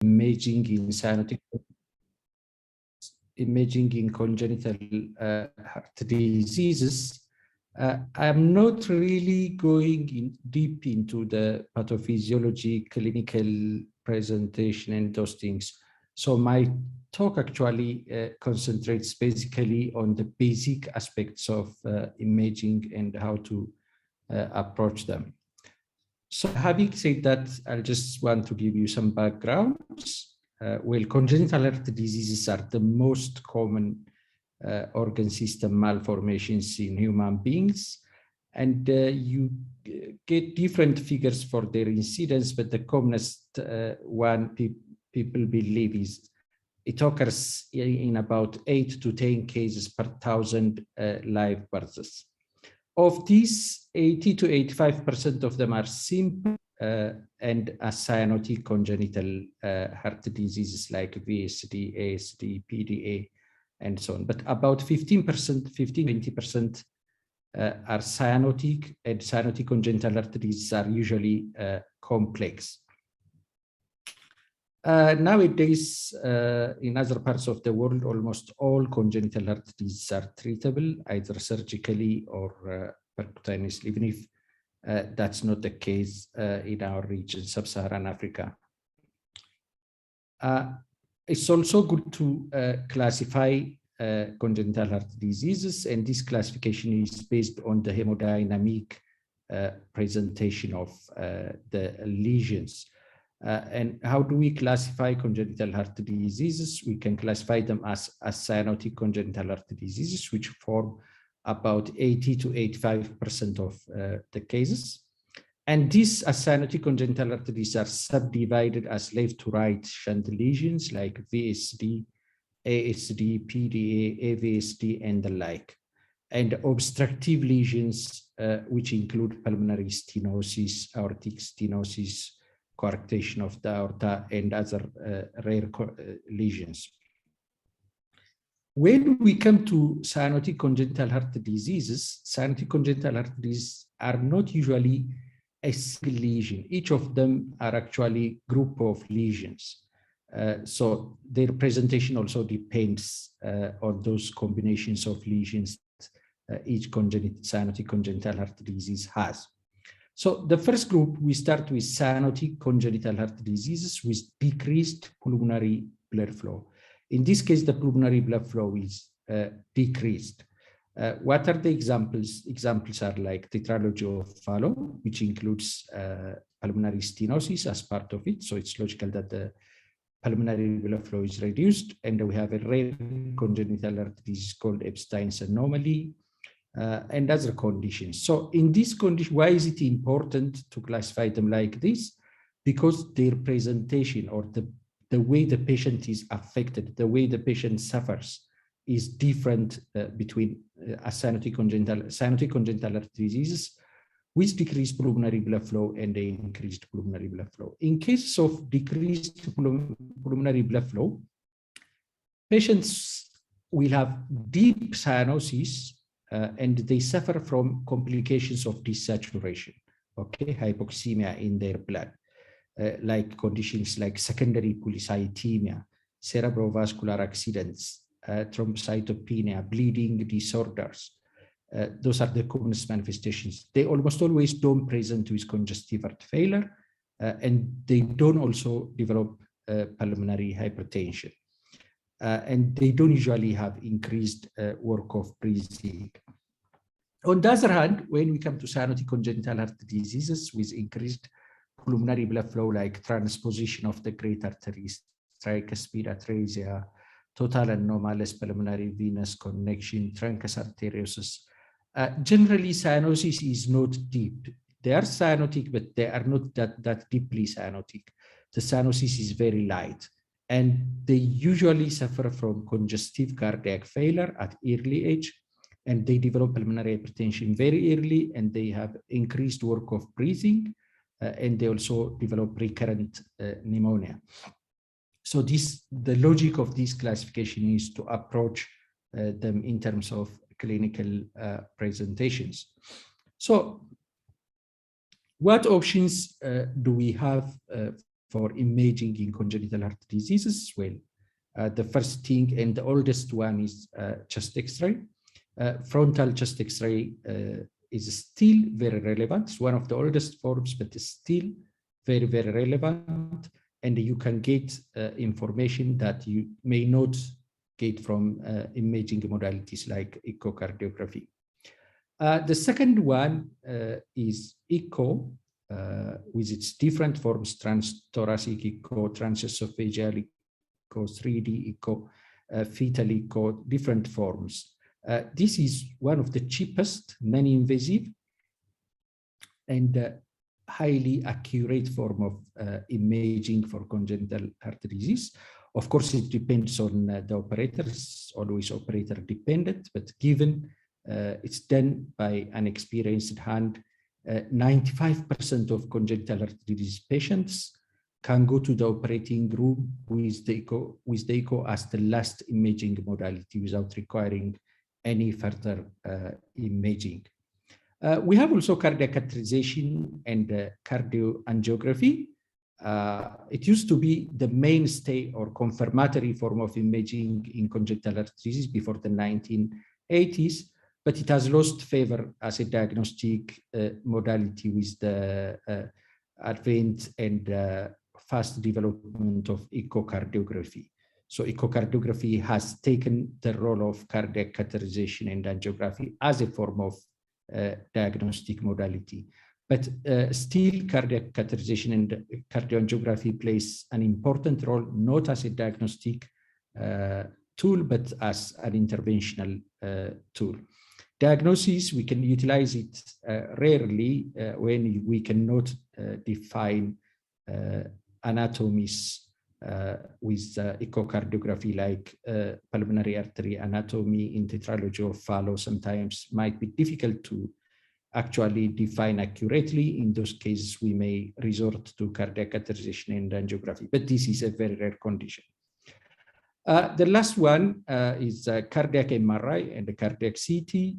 imaging in cyanotic, imaging in congenital heart diseases. I'm not really going deep into the pathophysiology, clinical presentation, and those things. So my talk actually concentrates basically on the basic aspects of imaging and how to approach them. So having said that, I just want to give you some backgrounds. Well, congenital heart diseases are the most common organ system malformations in human beings, and you get different figures for their incidence, but the commonest one people believe is it occurs in about 8 to 10 cases per 1,000 live births. Of these, 80 to 85% of them are simple and cyanotic congenital heart diseases like VSD, ASD, PDA, and so on. But about 15-20% are cyanotic, and cyanotic congenital heart diseases are usually complex. Nowadays, in other parts of the world, almost all congenital heart diseases are treatable, either surgically or percutaneously, even if that's not the case in our region, sub-Saharan Africa. It's also good to classify congenital heart diseases, and this classification is based on the hemodynamic presentation of the lesions. And how do we classify congenital heart diseases? We can classify them as cyanotic congenital heart diseases, which form about 80 to 85% of the cases. And these cyanotic congenital heart diseases are subdivided as left to right shunt lesions like VSD, ASD, PDA, AVSD, and the like. And obstructive lesions, which include pulmonary stenosis, aortic stenosis, coarctation of the aorta, and other rare lesions. When we come to cyanotic congenital heart diseases, cyanotic congenital heart diseases are not usually a single lesion. Each of them are actually a group of lesions. So their presentation also depends on those combinations of lesions each cyanotic congenital heart disease has. So the first group, we start with cyanotic congenital heart diseases with decreased pulmonary blood flow. In this case, the pulmonary blood flow is decreased. What are the examples? Examples are like Tetralogy of Fallot, which includes pulmonary stenosis as part of it. So it's logical that the pulmonary blood flow is reduced. And we have a rare congenital heart disease called Epstein's anomaly, and other conditions. So in this condition, why is it important to classify them like this? Because their presentation, or the way the patient is affected, the way the patient suffers, is different between cyanotic congenital heart diseases with decreased pulmonary blood flow and increased pulmonary blood flow. In cases of decreased pulmonary blood flow, patients will have deep cyanosis, and they suffer from complications of desaturation, okay, hypoxemia in their blood, like conditions like secondary polycythemia, cerebrovascular accidents, thrombocytopenia, bleeding disorders. Those are the commonest manifestations. They almost always don't present with congestive heart failure, and they don't also develop pulmonary hypertension. And they don't usually have increased work of breathing. On the other hand, when we come to cyanotic congenital heart diseases with increased pulmonary blood flow, like transposition of the great arteries, tricuspid atresia, total anomalous pulmonary venous connection, Truncus Arteriosus, generally cyanosis is not deep. They are cyanotic, but they are not that deeply cyanotic. The cyanosis is very light. And they usually suffer from congestive cardiac failure at early age, and they develop pulmonary hypertension very early, and they have increased work of breathing, and they also develop recurrent pneumonia. So the logic of this classification is to approach them in terms of clinical presentations. So what options do we have for imaging in congenital heart diseases. Well, the first thing and the oldest one is chest X-ray. Frontal chest X-ray is still very relevant. It's one of the oldest forms, but it's still very, very relevant. And you can get information that you may not get from imaging modalities like echocardiography. The second one is echo, with its different forms: transthoracic echo, transesophageal echo, 3D echo, fetal echo, different forms. This is one of the cheapest, non-invasive, and highly accurate form of imaging for congenital heart disease. Of course, it depends on the operator. It's always operator dependent, but given it's done by an experienced hand, 95% of congenital heart disease patients can go to the operating room with the echo as the last imaging modality without requiring any further imaging. We have also cardiac catheterization and cardioangiography. It used to be the mainstay or confirmatory form of imaging in congenital heart disease before the 1980s, but it has lost favor as a diagnostic modality with the advent and fast development of echocardiography. So echocardiography has taken the role of cardiac catheterization and angiography as a form of diagnostic modality. But still, cardiac catheterization and cardioangiography plays an important role, not as a diagnostic tool, but as an interventional tool. Diagnosis, we can utilize it rarely when we cannot define anatomies with echocardiography, like pulmonary artery anatomy in Tetralogy of Fallot sometimes might be difficult to actually define accurately. In those cases, we may resort to cardiac catheterization and angiography, but this is a very rare condition. The last one is cardiac MRI and the cardiac CT.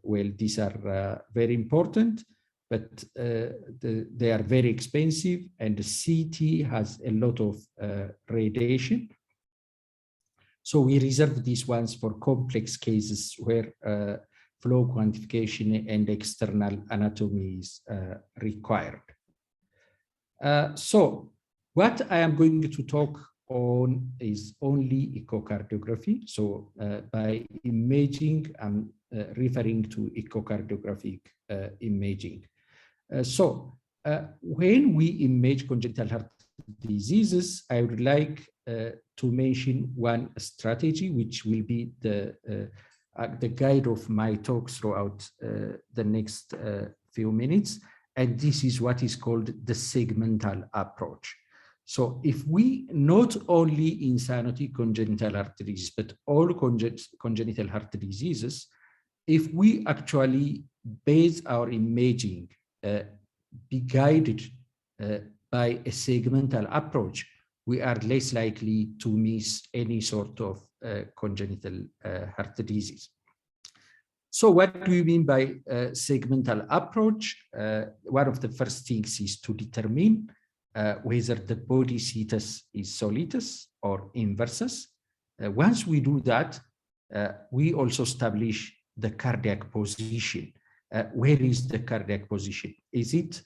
Well, these are very important, but they are very expensive, and the CT has a lot of radiation. So we reserve these ones for complex cases where flow quantification and external anatomy is required. So what I am going to talk on is only echocardiography. So by imaging, I'm referring to echocardiographic imaging. So when we image congenital heart diseases, I would like to mention one strategy, which will be the guide of my talk throughout the next few minutes. And this is what is called the segmental approach. So if we not only in cyanotic congenital heart disease, but all congenital heart diseases, if we actually base our imaging be guided by a segmental approach, we are less likely to miss any sort of congenital heart disease. So what do we mean by segmental approach? One of the first things is to determine whether the body situs is soleus or inversus. Once we do that, we also establish the cardiac position. Where is the cardiac position? Is it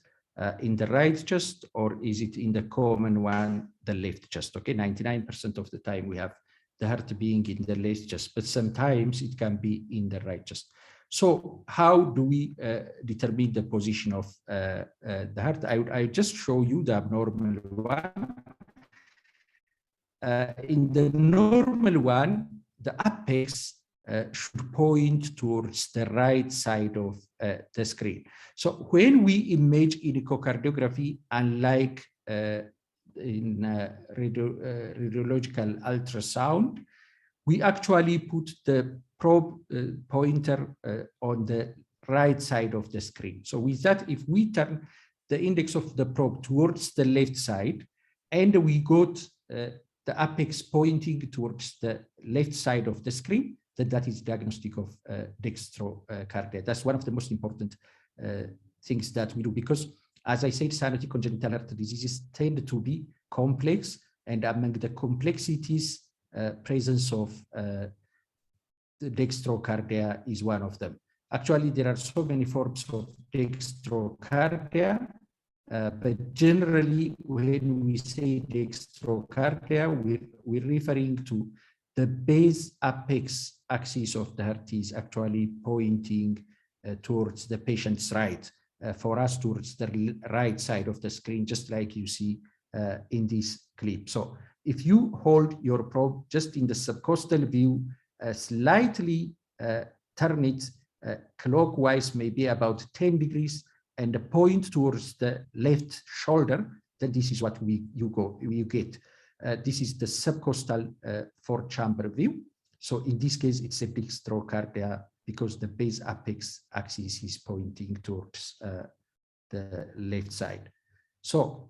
in the right chest, or is it in the common one, the left chest? Okay, 99% of the time we have the heart being in the left chest, but sometimes it can be in the right chest. So how do we determine the position of the heart? I just show you the abnormal one. In the normal one, the apex should point towards the right side of the screen. So when we image in echocardiography, unlike in radiological ultrasound, we actually put the probe pointer on the right side of the screen. So with that, if we turn the index of the probe towards the left side, and we got the apex pointing towards the left side of the screen, then that is diagnostic of dextrocardia. That's one of the most important things that we do, because As I said, cyanotic congenital heart diseases tend to be complex, and among the complexities, presence of the dextrocardia is one of them. Actually, there are so many forms of dextrocardia, but generally, when we say dextrocardia, we're referring to the base apex axis of the heart is actually pointing towards the patient's right, for us towards the right side of the screen, just like you see in this clip. So if you hold your probe just in the subcostal view, slightly turn it clockwise, maybe about 10 degrees, and point towards the left shoulder, then this is what you get. This is the subcostal 4-chamber view. So in this case, it's a dextrocardia because the base apex axis is pointing towards the left side. So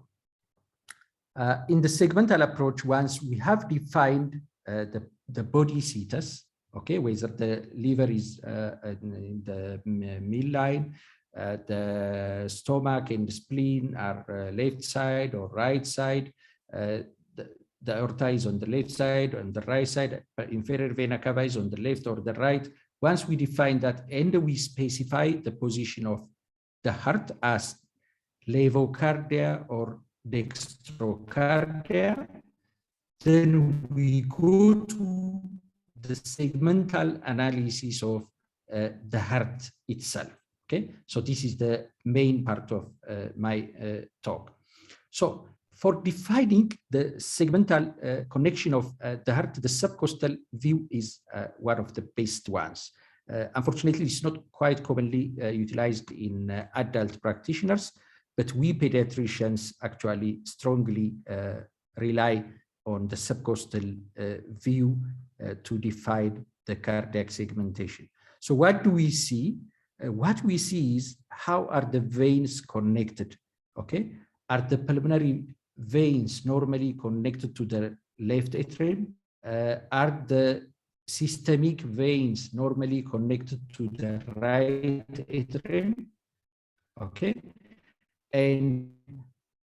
in the segmental approach, once we have defined the body situs, okay, whether the liver is in the midline, the stomach and the spleen are left side or right side, the aorta is on the left side, on the right side, inferior vena cava is on the left or the right. Once we define that and we specify the position of the heart as levocardia or dextrocardia, then we go to the segmental analysis of the heart itself. Okay, so this is the main part of my talk. So for defining the segmental connection of the heart, the subcostal view is one of the best ones. Unfortunately, it's not quite commonly utilized in adult practitioners, but we pediatricians actually strongly rely on the subcostal view to define the cardiac segmentation. So what do we see? What we see is how are the veins connected, okay? Are the pulmonary veins normally connected to the left atrium? Are the systemic veins normally connected to the right atrium? Okay. And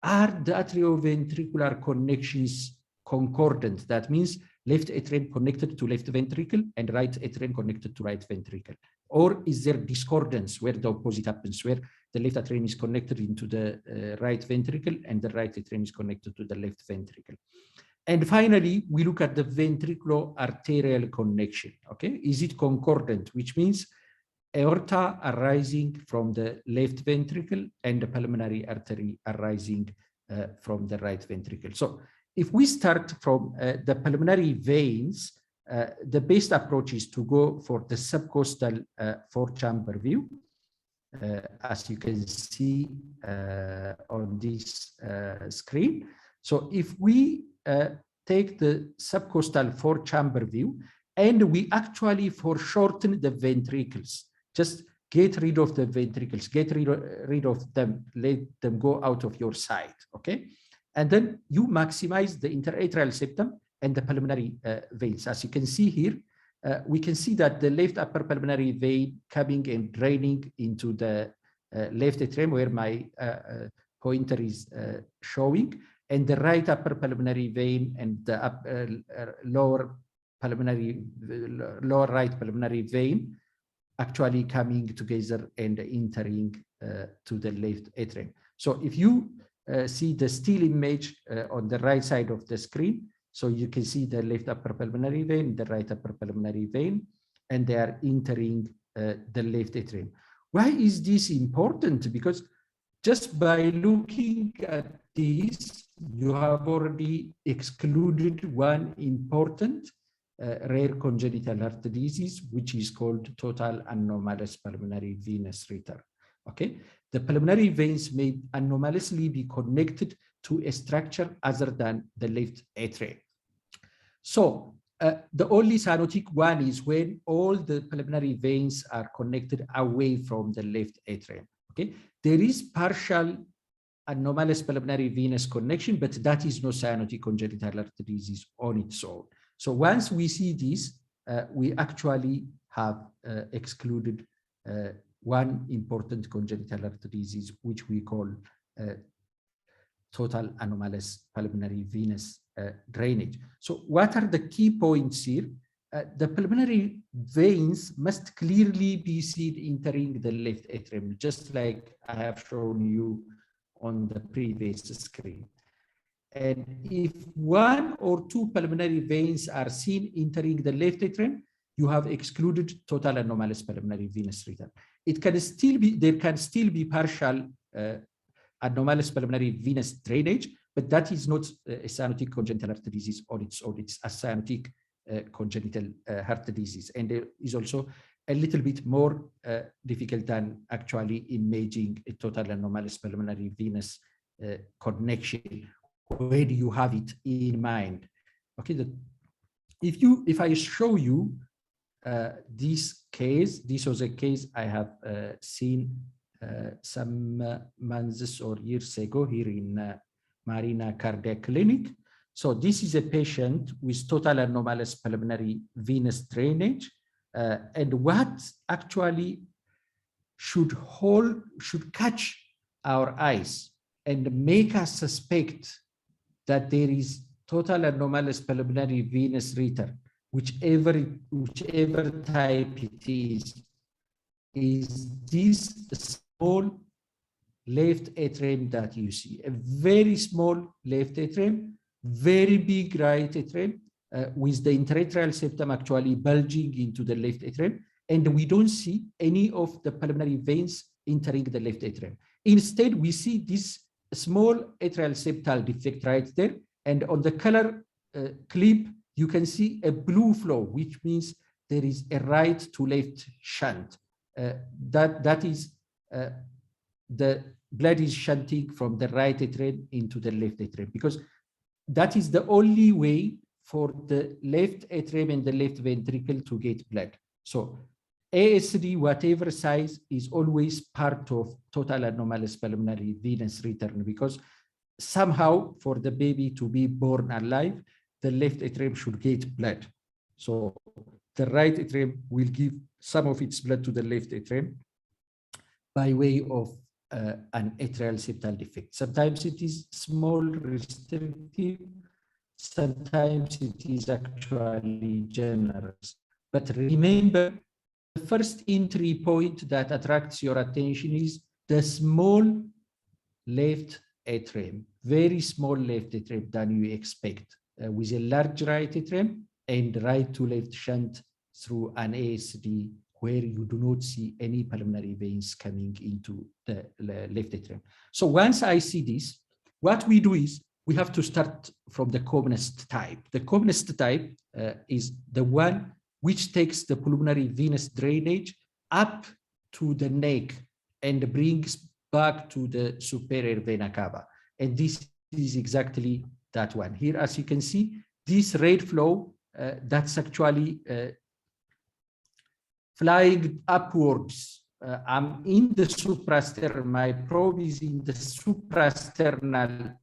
are the atrioventricular connections concordant? That means left atrium connected to left ventricle and right atrium connected to right ventricle. Or is there discordance where the opposite happens, where the left atrium is connected into the right ventricle and the right atrium is connected to the left ventricle? And finally, we look at the ventriculoarterial connection. Okay, is it concordant, which means aorta arising from the left ventricle and the pulmonary artery arising from the right ventricle? So if we start from the pulmonary veins, the best approach is to go for the subcostal 4-chamber view, as you can see on this screen. So if we take the subcostal 4-chamber view and we actually foreshorten the ventricles, just get rid of the ventricles, get rid of them, let them go out of your sight, okay? And then you maximize the interatrial septum and the pulmonary veins. As you can see here, we can see that the left upper pulmonary vein coming and draining into the left atrium where my pointer is showing, and the right upper pulmonary vein and the lower right pulmonary vein actually coming together and entering to the left atrium. So if you see the still image on the right side of the screen, so you can see the left upper pulmonary vein, the right upper pulmonary vein, and they are entering the left atrium. Why is this important? Because just by looking at this, you have already excluded one important rare congenital heart disease, which is called total anomalous pulmonary venous return. Okay, the pulmonary veins may anomalously be connected to a structure other than the left atrium. So the only cyanotic one is when all the pulmonary veins are connected away from the left atrium. Okay, there is partial anomalous pulmonary venous connection, but that is no cyanotic congenital heart disease on its own. So once we see this, we actually have excluded one important congenital heart disease, which we call total anomalous pulmonary venous drainage. So what are the key points here? The pulmonary veins must clearly be seen entering the left atrium, just like I have shown you on the previous screen. And if one or two pulmonary veins are seen entering the left atrium, you have excluded total anomalous pulmonary venous return. It can still be, there can still be partial anomalous pulmonary venous drainage, but that is not a cyanotic congenital heart disease on its own. It's a cyanotic congenital heart disease, and there is also a little bit more difficult than actually imaging a total anomalous pulmonary venous connection when you have it in mind. Okay, if I show you this case, this was a case I have seen some months or years ago here in Marina Cardiac Clinic. So this is a patient with total anomalous pulmonary venous drainage, and what actually should catch our eyes and make us suspect that there is total anomalous pulmonary venous return, whichever type it is this small left atrium that you see, a very small left atrium, very big right atrium, with the interatrial septum actually bulging into the left atrium, and we don't see any of the pulmonary veins entering the left atrium. Instead, we see this small atrial septal defect right there, and on the color clip, you can see a blue flow, which means there is a right to left shunt. That is the blood is shunting from the right atrium into the left atrium, because that is the only way for the left atrium and the left ventricle to get blood. So ASD, whatever size, is always part of total anomalous pulmonary venous return, because somehow for the baby to be born alive, the left atrium should get blood. So the right atrium will give some of its blood to the left atrium by way of an atrial septal defect. Sometimes it is small, restrictive. Sometimes it is actually generous. But remember, the first entry point that attracts your attention is the small left atrium, very small left atrium than you expect, with a large right atrium and right to left shunt through an ASD where you do not see any pulmonary veins coming into the left atrium. So once I see this, what we do is we have to start from the commonest type. The commonest type is the one which takes the pulmonary venous drainage up to the neck and brings back to the superior vena cava. And this is exactly that one. Here, as you can see, this red flow, that's actually flying upwards. I'm in the suprasternal, my probe is in the suprasternal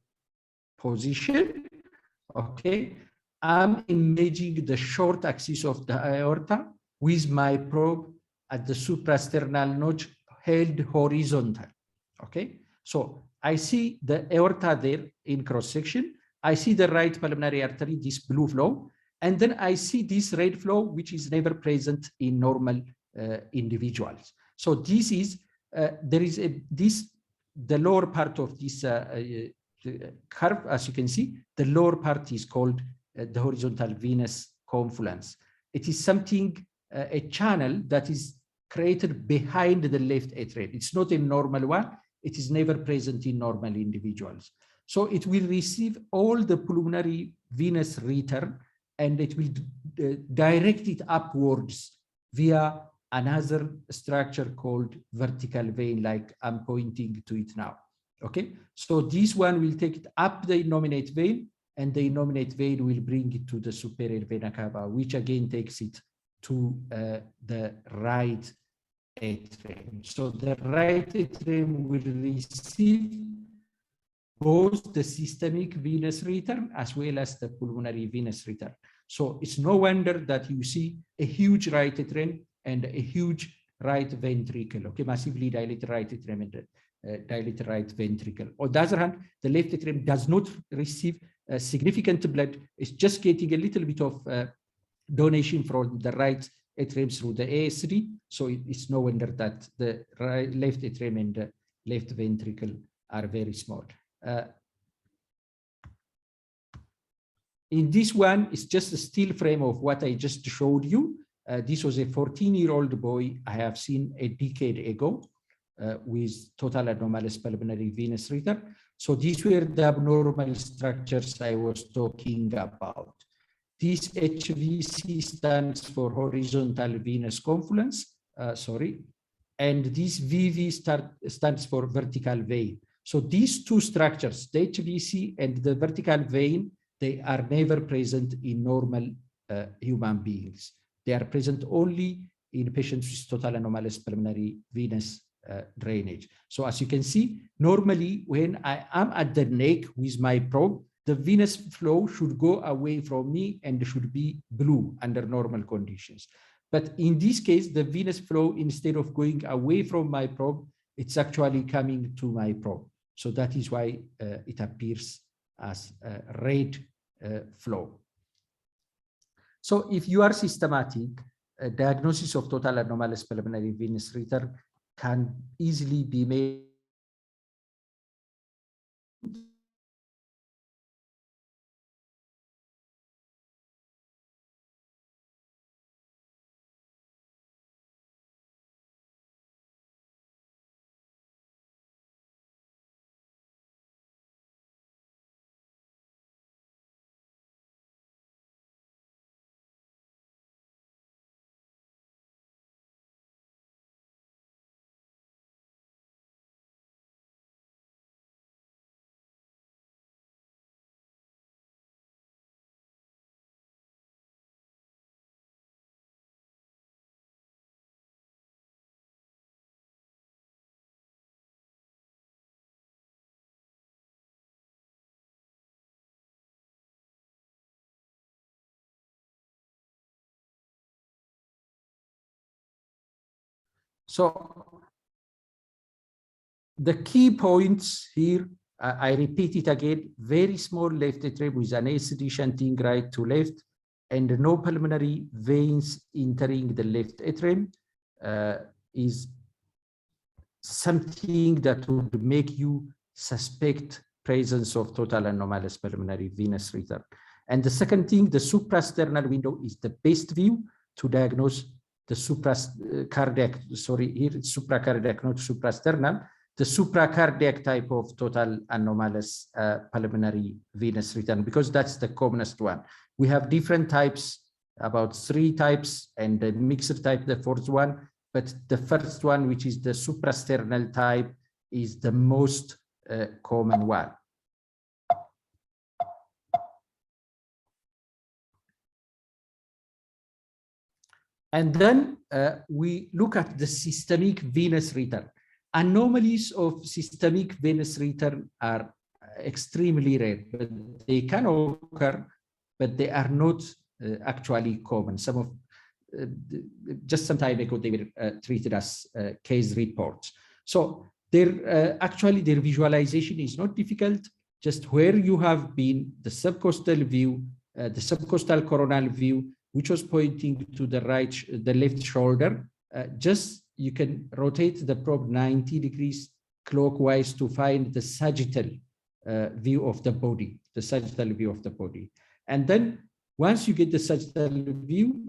position, okay? I'm imaging the short axis of the aorta with my probe at the suprasternal notch held horizontal, okay? So I see the aorta there in cross-section. I see the right pulmonary artery, this blue flow, and then I see this red flow, which is never present in normal individuals. So this is, the lower part of this curve, as you can see, the lower part is called the horizontal venous confluence. It is something, a channel that is created behind the left atrium. It's not a normal one. It is never present in normal individuals. So it will receive all the pulmonary venous return, and it will direct it upwards via another structure called vertical vein, like I'm pointing to it now. Okay, so this one will take it up the innominate vein, and the innominate vein will bring it to the superior vena cava, which again takes it to the right atrium. So the right atrium will receive both the systemic venous return as well as the pulmonary venous return. So it's no wonder that you see a huge right atrium and a huge right ventricle, okay, massively dilated right atrium and dilated right ventricle. On the other hand, the left atrium does not receive significant blood. It's just getting a little bit of donation from the right atrium through the AS3. So it's no wonder that the left atrium and the left ventricle are very small. In this one, it's just a still frame of what I just showed you. This was a 14-year-old boy I have seen a decade ago with total anomalous pulmonary venous return. So these were the abnormal structures I was talking about. This HVC stands for horizontal venous confluence, and this VV stands for vertical vein. So these two structures, the HVC and the vertical vein, they are never present in normal human beings. They are present only in patients with total anomalous pulmonary venous drainage. So as you can see, normally when I am at the neck with my probe, the venous flow should go away from me and should be blue under normal conditions. But in this case, the venous flow, instead of going away from my probe, it's actually coming to my probe. So that is why it appears as a red flow. So if you are systematic, a diagnosis of total anomalous pulmonary venous return can easily be made. So the key points here, I repeat it again, very small left atrium with an ACD shunting right to left and no pulmonary veins entering the left atrium is something that would make you suspect presence of total anomalous pulmonary venous return. And the second thing, the suprasternal window is the best view to diagnose the supracardiac, sorry, here it's supracardiac, not suprasternal, the supracardiac type of total anomalous pulmonary venous return, because that's the commonest one. We have different types, about 3 types, and the mixed type, the 4th one, but the first one, which is the suprasternal type, is the most common one. And then we look at the systemic venous return. Anomalies of systemic venous return are extremely rare, but they can occur, but they are not actually common. Some of just some time ago, they were treated as case reports. So actually their visualization is not difficult. Just where you have been, the subcostal view, the subcostal coronal view, which was pointing to the right, the left shoulder, just you can rotate the probe 90 degrees clockwise to find the sagittal view of the body, the sagittal view of the body. And then once you get the sagittal view,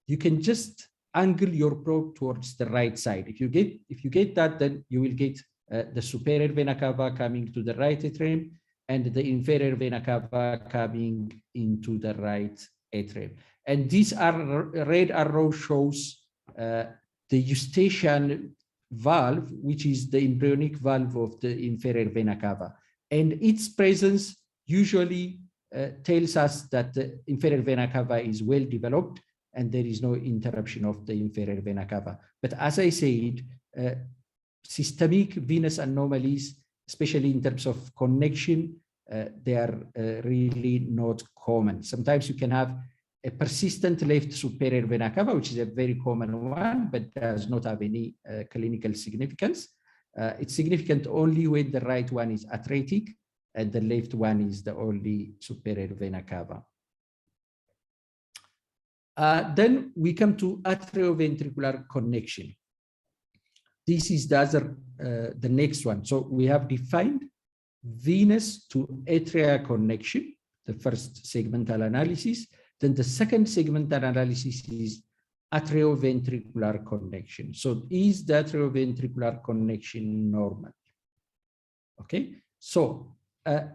you can just angle your probe towards the right side. If you get that, then you will get the superior vena cava coming to the right atrium and the inferior vena cava coming into the right atrium. And these are red arrow shows the eustachian valve, which is the embryonic valve of the inferior vena cava. And its presence usually tells us that the inferior vena cava is well developed and there is no interruption of the inferior vena cava. But as I said, systemic venous anomalies, especially in terms of connection, they are really not common. Sometimes you can have a persistent left superior vena cava, which is a very common one, but does not have any clinical significance. It's significant only when the right one is atretic and the left one is the only superior vena cava. Then we come to atrioventricular connection. This is the next one. So we have defined venous to atria connection, the first segmental analysis. Then the second segmental analysis is atrioventricular connection. So is the atrioventricular connection normal? Okay, so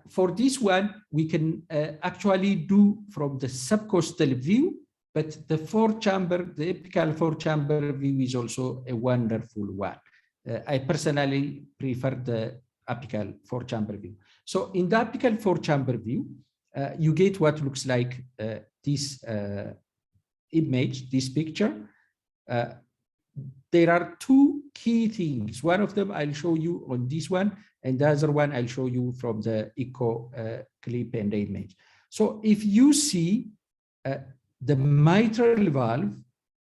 for this one, we can actually do from the subcostal view, but the apical four-chamber view is also a wonderful one. I personally prefer the apical four-chamber view. So in the apical four-chamber view, you get what looks like this image, this picture. There are two key things. One of them I'll show you on this one, and the other one I'll show you from the echo clip and the image. So if you see the mitral valve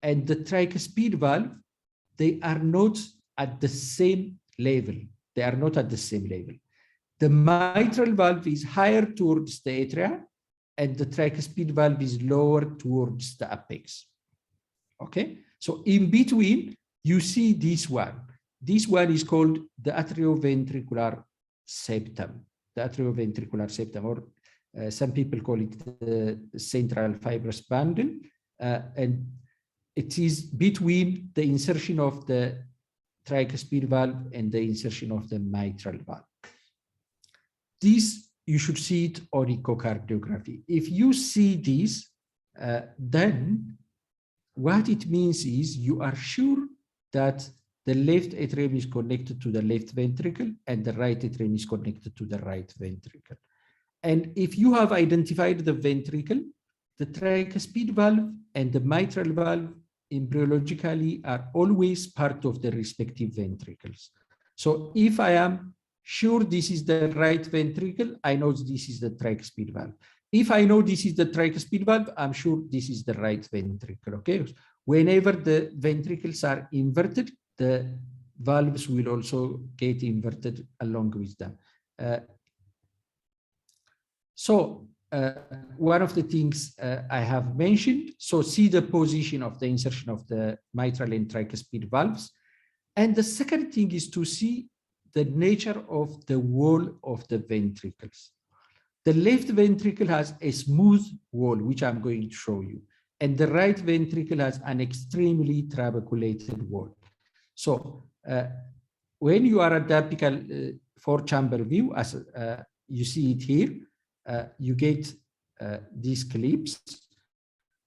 and the tricuspid valve, they are not at the same level. They are not at the same level. The mitral valve is higher towards the atria, and the tricuspid valve is lower towards the apex. Okay, so in between, you see this one. This one is called the atrioventricular septum. The atrioventricular septum, or some people call it the central fibrous bundle, and it is between the insertion of the tricuspid valve and the insertion of the mitral valve. This, you should see it on echocardiography. If you see this, then what it means is you are sure that the left atrium is connected to the left ventricle and the right atrium is connected to the right ventricle. And if you have identified the ventricle, the tricuspid valve and the mitral valve embryologically are always part of the respective ventricles. So if I am sure this is the right ventricle, I know this is the tricuspid valve. If I know this is the tricuspid valve, I'm sure this is the right ventricle, okay? Whenever the ventricles are inverted, the valves will also get inverted along with them. One of the things I have mentioned, so see the position of the insertion of the mitral and tricuspid valves. And the second thing is to see the nature of the wall of the ventricles. The left ventricle has a smooth wall, which I'm going to show you. And the right ventricle has an extremely trabeculated wall. So when you are at the apical four-chamber view, as you see it here, you get these clips.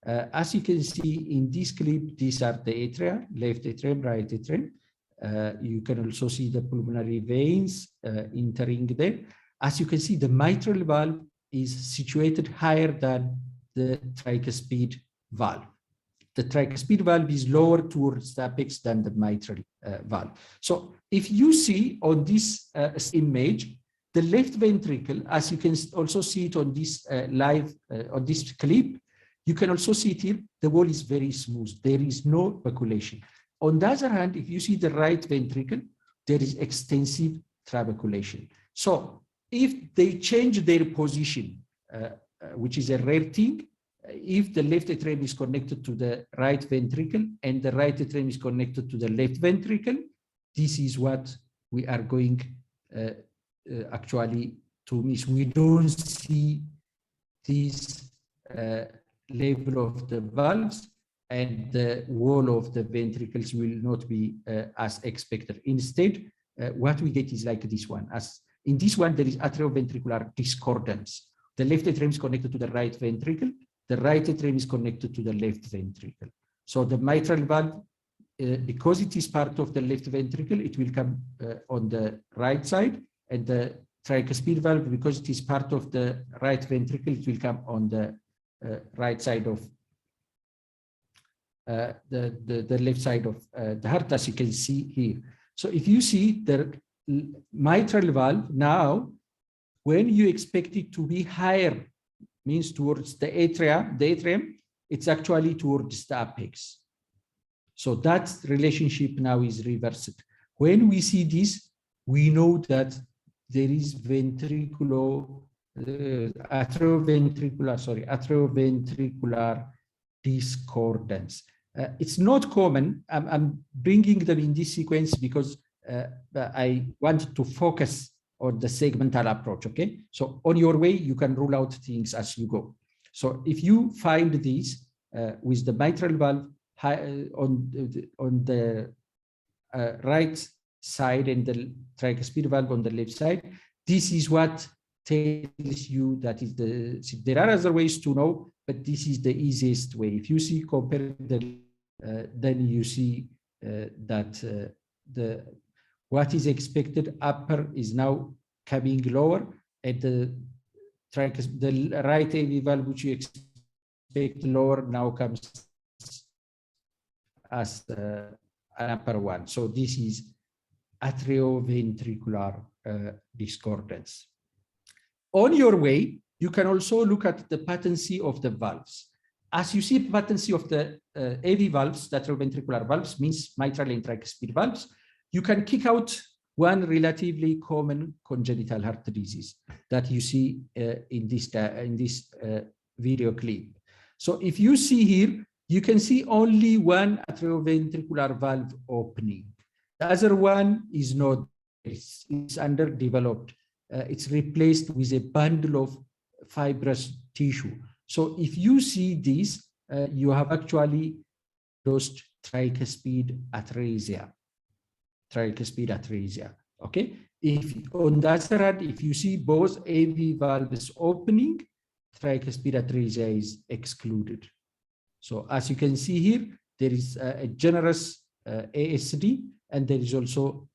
As you can see in this clip, these are the atria, left atrium, right atrium. You can also see the pulmonary veins entering there. As you can see, the mitral valve is situated higher than the tricuspid valve. The tricuspid valve is lower towards the apex than the mitral valve. So if you see on this image, the left ventricle, as you can also see it on this on this clip, you can also see it here, the wall is very smooth. There is no baculation. On the other hand, if you see the right ventricle, there is extensive trabeculation. So if they change their position, which is a rare thing, if the left atrium is connected to the right ventricle and the right atrium is connected to the left ventricle, this is what we are going actually to miss. We don't see this level of the valves, and the wall of the ventricles will not be as expected. Instead, what we get is like this one. As in this one, there is atrioventricular discordance. The left atrium is connected to the right ventricle. The right atrium is connected to the left ventricle. So the mitral valve, because it is part of the left ventricle, it will come on the right side, and the tricuspid valve, because it is part of the right ventricle, it will come on the right side of the left side of the heart, as you can see here. So if you see the mitral valve now, when you expect it to be higher, means towards the atrium, it's actually towards the apex. So that relationship now is reversed. When we see this, we know that there is atrioventricular discordance. It's not common. I'm bringing them in this sequence because I want to focus on the segmental approach, okay? So on your way, you can rule out things as you go. So if you find these with the mitral valve on the right side and the tricuspid valve on the left side, this is what tells you that is there are other ways to know, but this is the easiest way. If you see compare the then you see that what is expected upper is now coming lower, and the right AV valve, which you expect lower, now comes as an upper one. So this is atrioventricular discordance. On your way, you can also look at the patency of the valves. As you see, patency of the AV valves, the atrioventricular valves, means mitral and tricuspid valves. You can kick out one relatively common congenital heart disease that you see in this video clip. So if you see here, you can see only one atrioventricular valve opening. The other one is not, it's underdeveloped. It's replaced with a bundle of fibrous tissue. So if you see this, you have actually lost tricuspid atresia. Okay? If on the other hand, if you see both AV valves opening, tricuspid atresia is excluded. So as you can see here, there is a generous ASD, and there is also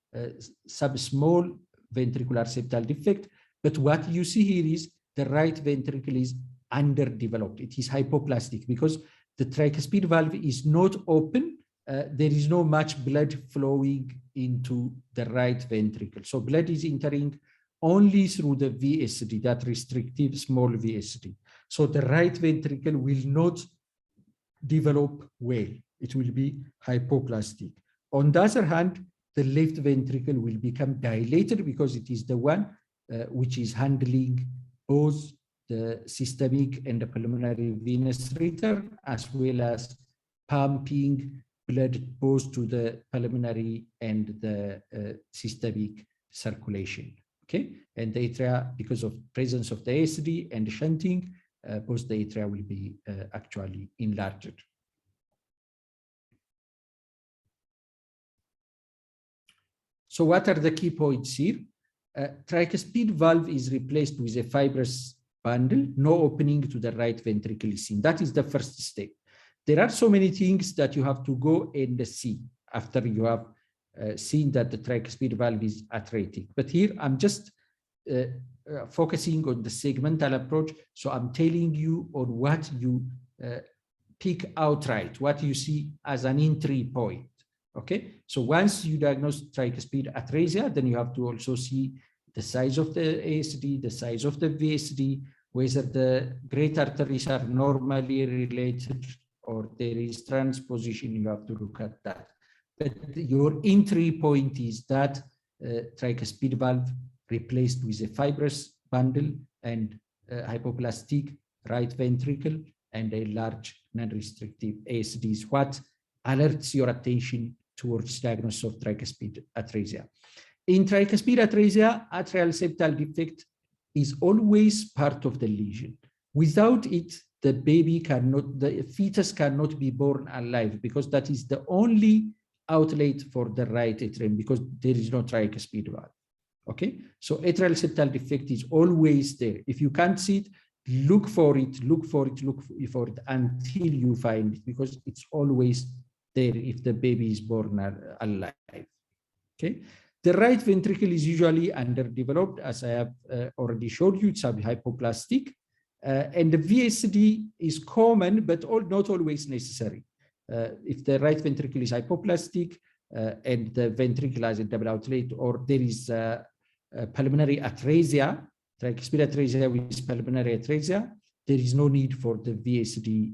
some small ventricular septal defect. But what you see here is the right ventricle is underdeveloped. It is hypoplastic because the tricuspid valve is not open. There is no much blood flowing into the right ventricle. So blood is entering only through the VSD, that restrictive small VSD. So the right ventricle will not develop well. It will be hypoplastic. On the other hand, the left ventricle will become dilated because it is the one which is handling both the systemic and the pulmonary venous return, as well as pumping blood both to the pulmonary and the systemic circulation. Okay, and the atria, because of presence of the ASD and shunting, both the atria will be actually enlarged. So what are the key points here? Tricuspid valve is replaced with a fibrous bundle, no opening to the right ventricle is seen. That is the first step. There are so many things that you have to go and see after you have seen that the tricuspid valve is atretic. But here I'm just focusing on the segmental approach. So I'm telling you on what you pick outright, what you see as an entry point. Okay, so once you diagnose tricuspid atresia, then you have to also see the size of the ASD, the size of the VSD, whether the great arteries are normally related or there is transposition. You have to look at that. But your entry point is that tricuspid valve replaced with a fibrous bundle and hypoplastic right ventricle and a large non-restrictive ASD is what alerts your attention towards diagnosis of tricuspid atresia. In tricuspid atresia, atrial septal defect is always part of the lesion. Without it, the baby cannot, the fetus cannot be born alive, because that is the only outlet for the right atrium, because there is no tricuspid valve. Okay, so atrial septal defect is always there. If you can't see it, look for it until you find it, because it's always there if the baby is born alive. Okay, the right ventricle is usually underdeveloped, as I have already showed you. It's hypoplastic, and the VSD is common, but not always necessary. If the right ventricle is hypoplastic and the ventricle has a double outlet, or there is pulmonary atresia, tricuspid atresia with pulmonary atresia, there is no need for the VSD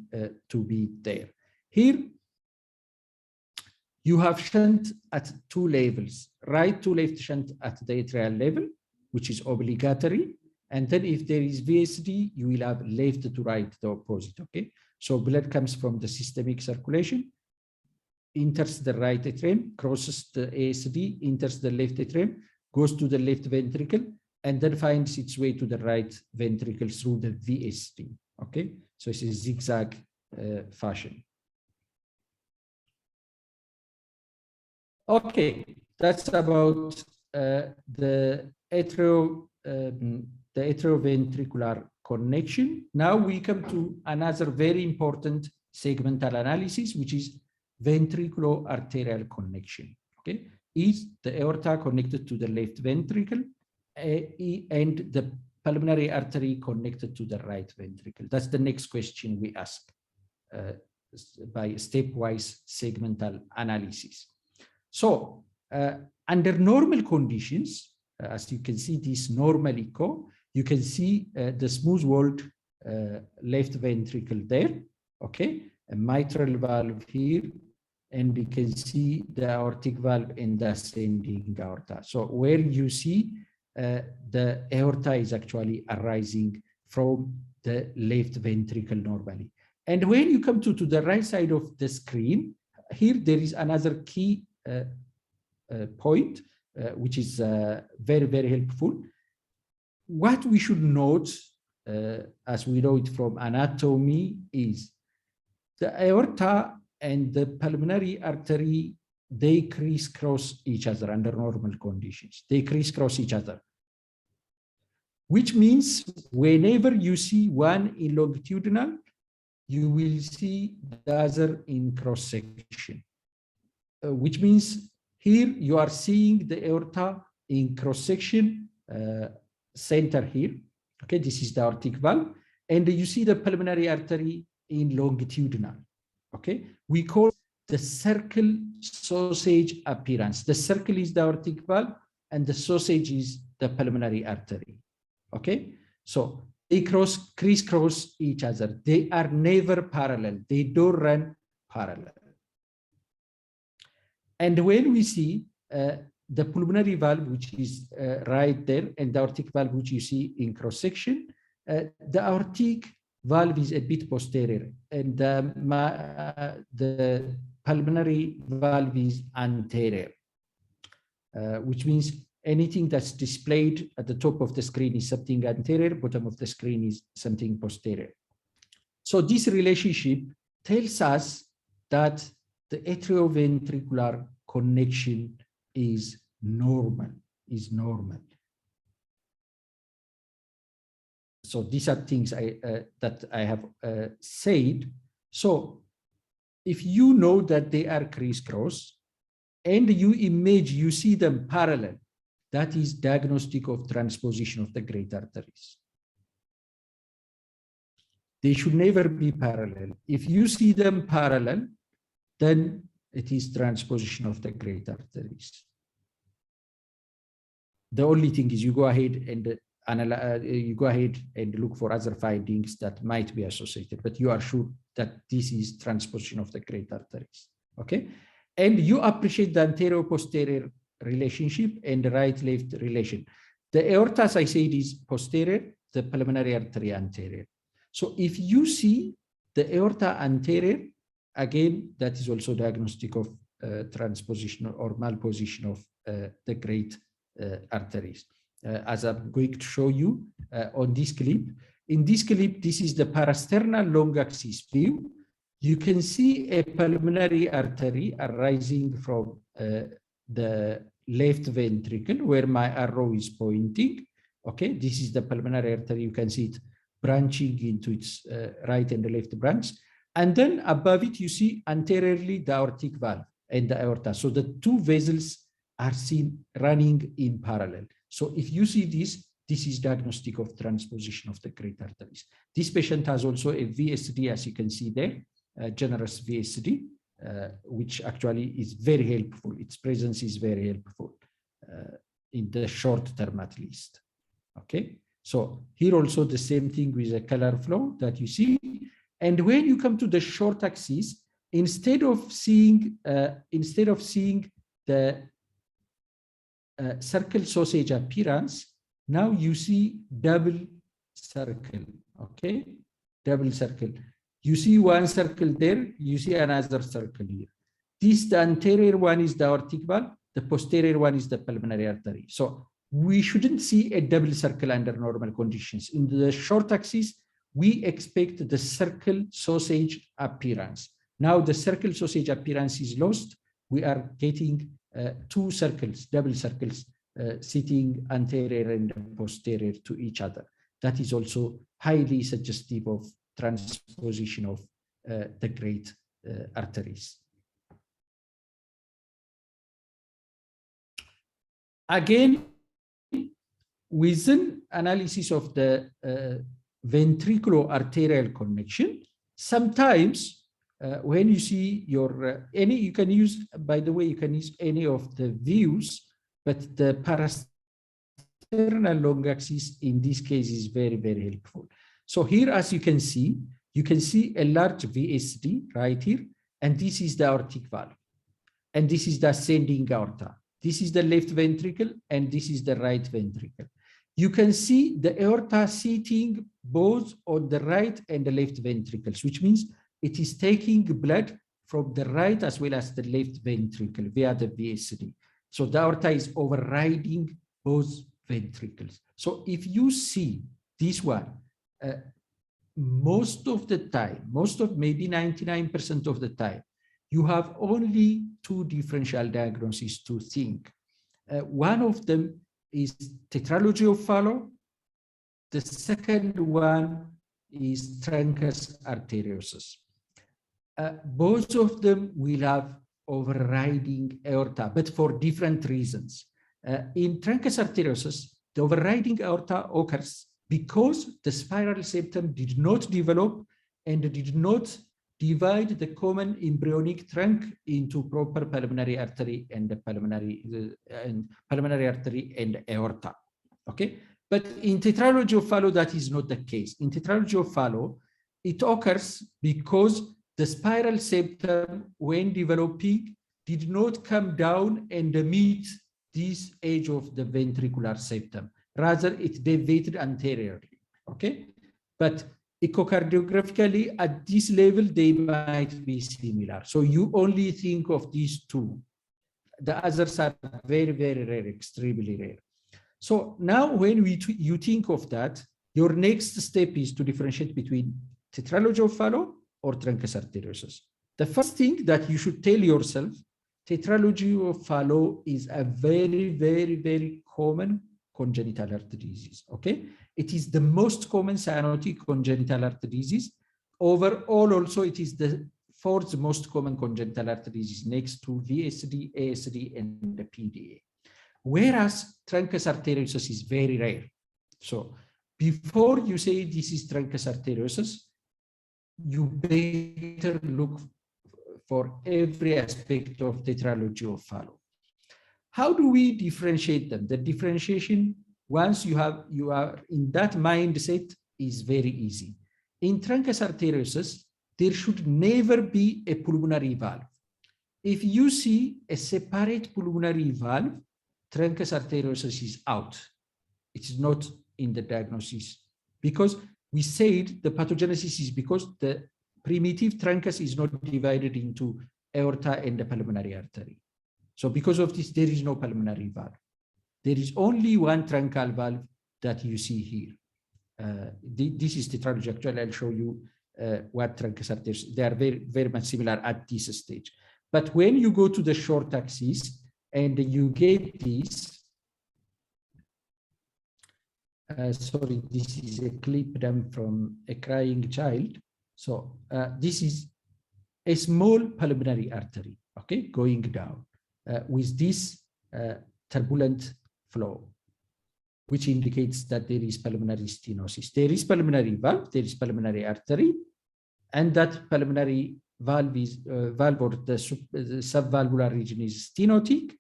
to be there. Here, You have shunt at two levels, right to left shunt at the atrial level, which is obligatory. And then if there is VSD, you will have left to right, the opposite, okay? So blood comes from the systemic circulation, enters the right atrium, crosses the ASD, enters the left atrium, goes to the left ventricle, and then finds its way to the right ventricle through the VSD, okay? So it's a zigzag fashion. Okay, that's about the atrioventricular connection. Now we come to another very important segmental analysis, which is ventriculoarterial connection. Okay, is the aorta connected to the left ventricle and the pulmonary artery connected to the right ventricle? That's the next question we ask by stepwise segmental analysis. So under normal conditions, as you can see this normal echo, you can see the smooth-walled left ventricle there, okay, a mitral valve here, and you can see the aortic valve in the ascending aorta. So where you see the aorta is actually arising from the left ventricle normally. And when you come to the right side of the screen, here there is another key point, which is very, very helpful. What we should note, as we know it from anatomy, is the aorta and the pulmonary artery, they crisscross each other under normal conditions. They crisscross each other, which means whenever you see one in longitudinal, you will see the other in cross-section, which means here you are seeing the aorta in cross-section center here. Okay, this is the aortic valve, and you see the pulmonary artery in longitudinal. Okay, we call the circle sausage appearance. The circle is the aortic valve, and the sausage is the pulmonary artery. Okay, so they crisscross each other. They are never parallel. They don't run parallel. And when we see the pulmonary valve, which is right there, and the aortic valve, which you see in cross-section, the aortic valve is a bit posterior, and the pulmonary valve is anterior, which means anything that's displayed at the top of the screen is something anterior, bottom of the screen is something posterior. So this relationship tells us that the atrioventricular connection is normal, So these are things that I have said. So if you know that they are crisscross and you see them parallel, that is diagnostic of transposition of the great arteries. They should never be parallel. If you see them parallel, then it is transposition of the great arteries. The only thing is you go ahead and look for other findings that might be associated, but you are sure that this is transposition of the great arteries. Okay, and you appreciate the anterior-posterior relationship and the right-left relation. The aorta, as I said, is posterior, the pulmonary artery anterior. So if you see the aorta anterior, again, that is also diagnostic of transposition or malposition of the great arteries. As I'm going to show you on this clip. In this clip, this is the parasternal long axis view. You can see a pulmonary artery arising from the left ventricle where my arrow is pointing. Okay, this is the pulmonary artery. You can see it branching into its right and the left branch. And then above it, you see anteriorly the aortic valve and the aorta. So the two vessels are seen running in parallel. So if you see this, this is diagnostic of transposition of the great arteries. This patient has also a VSD, as you can see there, a generous VSD, which actually is very helpful. Its presence is very helpful in the short term at least. Okay, so here also the same thing with the color flow that you see. And when you come to the short axis, instead of seeing the circle sausage appearance, now you see double circle, okay? Double circle. You see one circle there, you see another circle here. The anterior one is the aortic valve, the posterior one is the pulmonary artery. So we shouldn't see a double circle under normal conditions. In the short axis, we expect the circle sausage appearance. Now the circle sausage appearance is lost. We are getting two circles, double circles, sitting anterior and posterior to each other. That is also highly suggestive of transposition of the great arteries. Again, within analysis of the ventriculoarterial connection, sometimes when you see your you can use, by the way, you can use any of the views, but the parasternal long axis in this case is very, very helpful. So here, as you can see a large VSD right here, and this is the aortic valve, and this is the ascending aorta. This is the left ventricle, and this is the right ventricle. You can see the aorta sitting both on the right and the left ventricles, which means it is taking blood from the right as well as the left ventricle via the VSD. So the aorta is overriding both ventricles. So if you see this one, most of the time, maybe 99% of the time, you have only two differential diagnoses to think. One of them is Tetralogy of Fallot. The second one is Truncus Arteriosus. Both of them will have overriding aorta, but for different reasons. In Truncus Arteriosus, the overriding aorta occurs because the spiral septum did not develop and did not divide the common embryonic trunk into proper pulmonary artery and the pulmonary artery and aorta. Okay, but in Tetralogy of Fallot, that is not the case. In Tetralogy of Fallot, it occurs because the spiral septum, when developing, did not come down and meet this edge of the ventricular septum. Rather, it deviated anteriorly. Okay, but echocardiographically, at this level, they might be similar. So you only think of these two. The others are very, very rare, extremely rare. So now when you think of that, your next step is to differentiate between Tetralogy of Fallot or Truncus Arteriosus. The first thing that you should tell yourself, Tetralogy of Fallot is a very, very, very common congenital heart disease, okay? It is the most common cyanotic congenital heart disease. Overall, also, it is the fourth most common congenital heart disease next to VSD, ASD, and the PDA. Whereas Truncus Arteriosus is very rare. So before you say this is Truncus Arteriosus, you better look for every aspect of Tetralogy of Fallot. How do we differentiate them? The differentiation, once you are in that mindset, is very easy. In Truncus Arteriosus, there should never be a pulmonary valve. If you see a separate pulmonary valve, Truncus Arteriosus is out. It is not in the diagnosis, because we said the pathogenesis is because the primitive truncus is not divided into aorta and the pulmonary artery. So because of this, there is no pulmonary valve. There is only one truncal valve that you see here. This is tetralogy. Actually, I'll show you what truncus arteriosus. They are very, very much similar at this stage. But when you go to the short axis and you get this, sorry, this is a clip done from a crying child. So this is a small pulmonary artery, okay, going down with this turbulent flow, which indicates that there is pulmonary stenosis. There is pulmonary valve, there is pulmonary artery, and that pulmonary valve is valve or the subvalvular region is stenotic,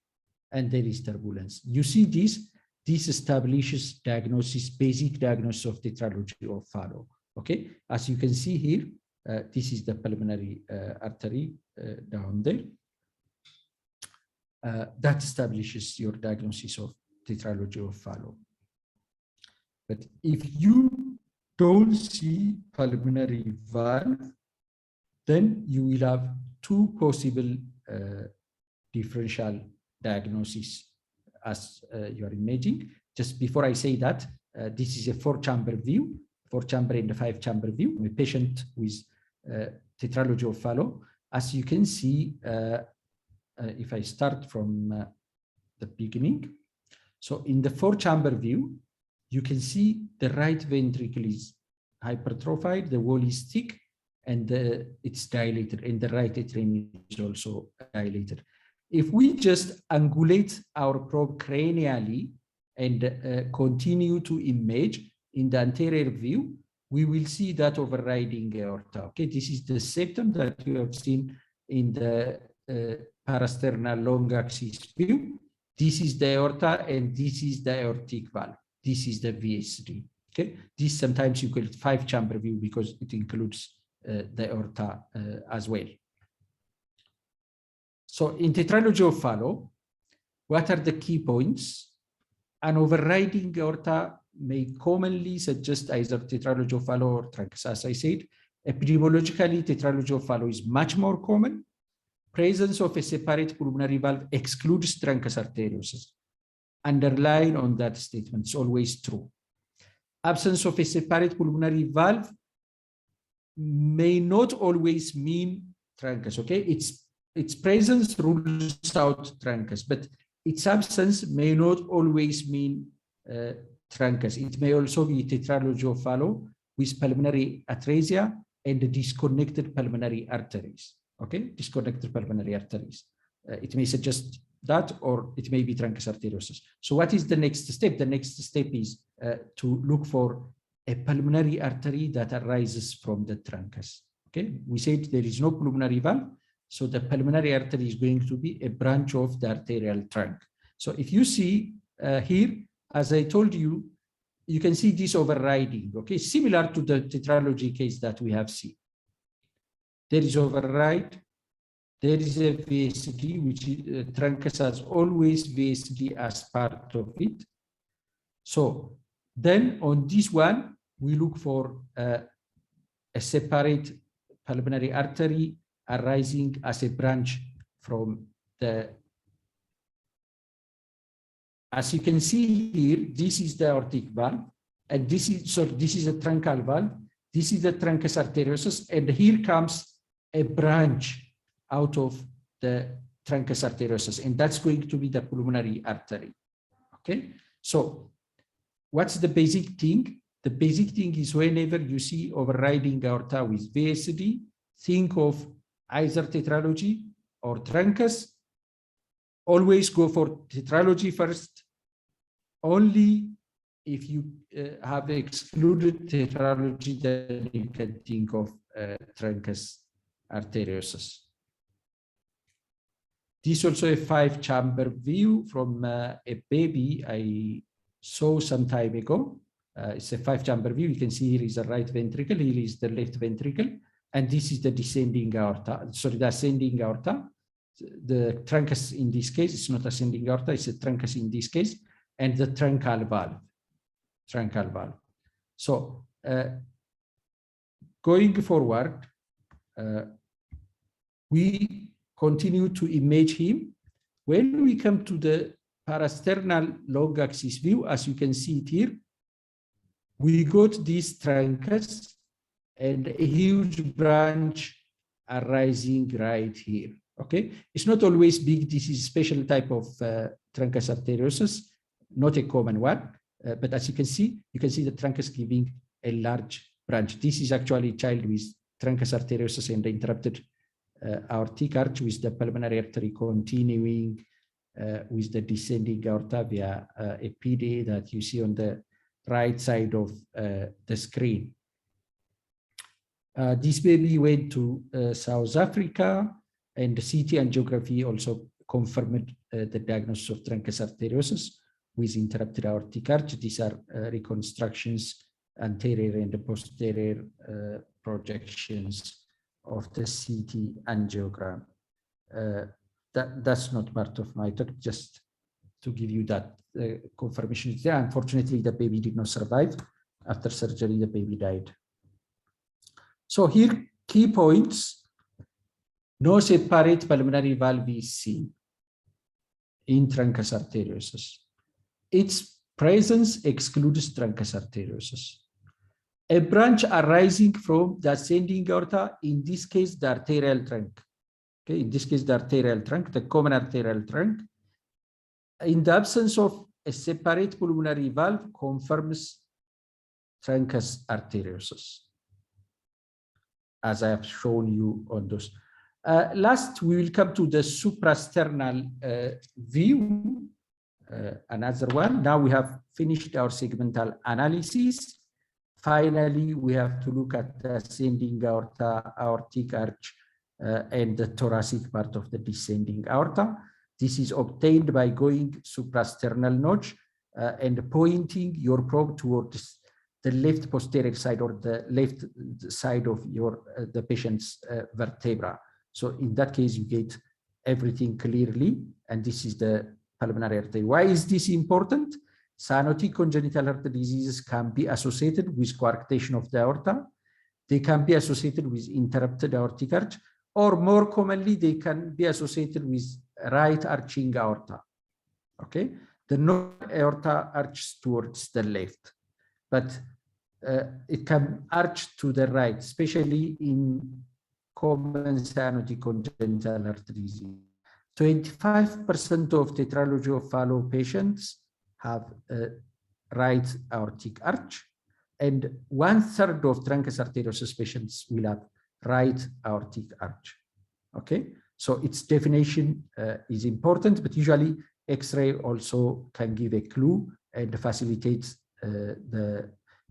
and there is turbulence. You see this establishes diagnosis, basic diagnosis of Tetralogy of Fallot. Okay, as you can see here, This is the pulmonary artery down there. That establishes your diagnosis of Tetralogy of Fallot. But if you don't see pulmonary valve, then you will have two possible differential diagnosis as you are imaging. Just before I say that, this is a 4-chamber view, 4-chamber and a 5-chamber view, a patient with Tetralogy of Fallot. As you can see, if I start from the beginning, so in the 4-chamber view, you can see the right ventricle is hypertrophied, the wall is thick, and it's dilated, and the right atrium is also dilated. If we just angulate our probe cranially and continue to image in the anterior view, we will see that overriding aorta. Okay, this is the septum that you have seen in the parasternal long axis view. This is the aorta, and this is the aortic valve. This is the VSD. Okay, this sometimes you call it 5-chamber view because it includes the aorta as well. So in Tetralogy of Fallot, what are the key points? An overriding aorta may commonly suggest either Tetralogy of Fallot or Truncus. As I said, epidemiologically, Tetralogy of Fallot is much more common. Presence of a separate pulmonary valve excludes Truncus Arteriosus. Underline on that statement, it's always true. Absence of a separate pulmonary valve may not always mean Truncus, okay? Its presence rules out Truncus, but its absence may not always mean Truncus. It may also be Tetralogy of Fallot with pulmonary atresia and disconnected pulmonary arteries, okay? Disconnected pulmonary arteries. It may suggest that, or it may be Truncus Arteriosus. So what is the next step? The next step is to look for a pulmonary artery that arises from the truncus. Okay, we said there is no pulmonary valve, so the pulmonary artery is going to be a branch of the arterial trunk. So if you see here, as I told you, you can see this overriding, okay, similar to the tetralogy case that we have seen. There is override. There is a VSD, which is, truncus has always VSD as part of it. So then on this one, we look for a separate pulmonary artery arising as a branch from the, as you can see here, this is the aortic valve, and this is a truncal valve. This is the Truncus Arteriosus, and here comes a branch out of the Truncus Arteriosus, and that's going to be the pulmonary artery. Okay, so what's the basic thing? The basic thing is whenever you see overriding aorta with VSD, think of either tetralogy or truncus. Always go for tetralogy first. Only if you have excluded tetralogy, then you can think of Truncus Arteriosus. This is also a 5-chamber view from a baby I saw some time ago. It's a 5-chamber view. You can see here is the right ventricle, here is the left ventricle, and this is the descending aorta. Sorry, the ascending aorta. The truncus in this case, it's not ascending aorta, it's a truncus in this case, and the truncal valve. Truncal valve. So going forward, we continue to image him. When we come to the parasternal long axis view, as you can see it here, we got this truncus and a huge branch arising right here. Okay, it's not always big. This is a special type of Truncus Arteriosus, not a common one. But as you can see the truncus giving a large branch. This is actually a child with Truncus Arteriosus and the interrupted aortic arch with the pulmonary artery continuing with the descending aorta via a PD that you see on the right side of the screen. This baby went to South Africa, and the CT angiography also confirmed the diagnosis of Truncus Arteriosus with interrupted aortic arch. These are reconstructions anterior and posterior projections of the CT angiogram. That's not part of my talk, just to give you that confirmation. There, unfortunately, the baby did not survive. After surgery, the baby died. So here, key points. No separate pulmonary valve is seen in Truncus Arteriosus. Its presence excludes Truncus Arteriosus. A branch arising from the ascending aorta, in this case, the arterial trunk. Okay, in this case, the arterial trunk, the common arterial trunk. In the absence of a separate pulmonary valve, confirms Truncus Arteriosus, as I have shown you on those. Last, we will come to the suprasternal view, another one. Now we have finished our segmental analysis. Finally, we have to look at the ascending aorta, aortic arch, and the thoracic part of the descending aorta. This is obtained by going suprasternal notch and pointing your probe towards the left posterior side or the left side of your the patient's vertebra. So in that case, you get everything clearly, and this is the pulmonary artery. Why is this important? Cyanotic congenital heart diseases can be associated with coarctation of the aorta. They can be associated with interrupted aortic arch, or more commonly, they can be associated with right arching aorta. Okay, the aorta arches towards the left, but it can arch to the right, especially in common cyanotic congenital heart disease. 25% of Tetralogy of Fallot patients have a right aortic arch, and 1/3 of Truncus Arteriosus patients will have right aortic arch. Okay, so its definition is important, but usually X-ray also can give a clue and facilitates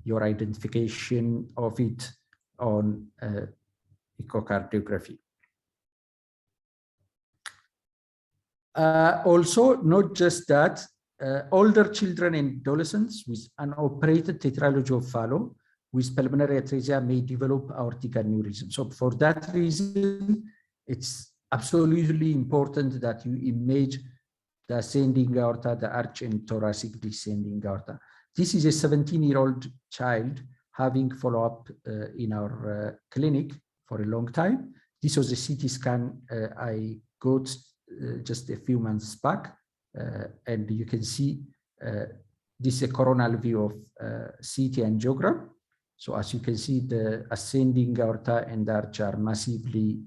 your identification of it on echocardiography. Also, not just that, older children and adolescents with unoperated Tetralogy of Fallot with pulmonary atresia may develop aortic aneurysm. So for that reason, it's absolutely important that you image the ascending aorta, the arch and thoracic descending aorta. This is a 17-year-old child having follow-up in our clinic for a long time. This was a CT scan I got just a few months back, and you can see this is a coronal view of CT angiogram. So as you can see, the ascending aorta and the arch are massively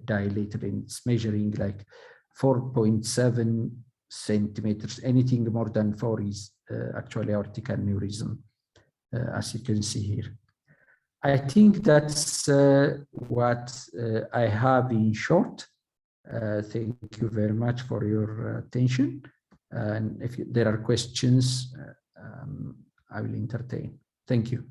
dilated, and it's measuring like 4.7 centimeters. Anything more than 4 is actually aortic aneurysm, as you can see here. I think that's what I have in short. Thank you very much for your attention. And if there are questions, I will entertain. Thank you.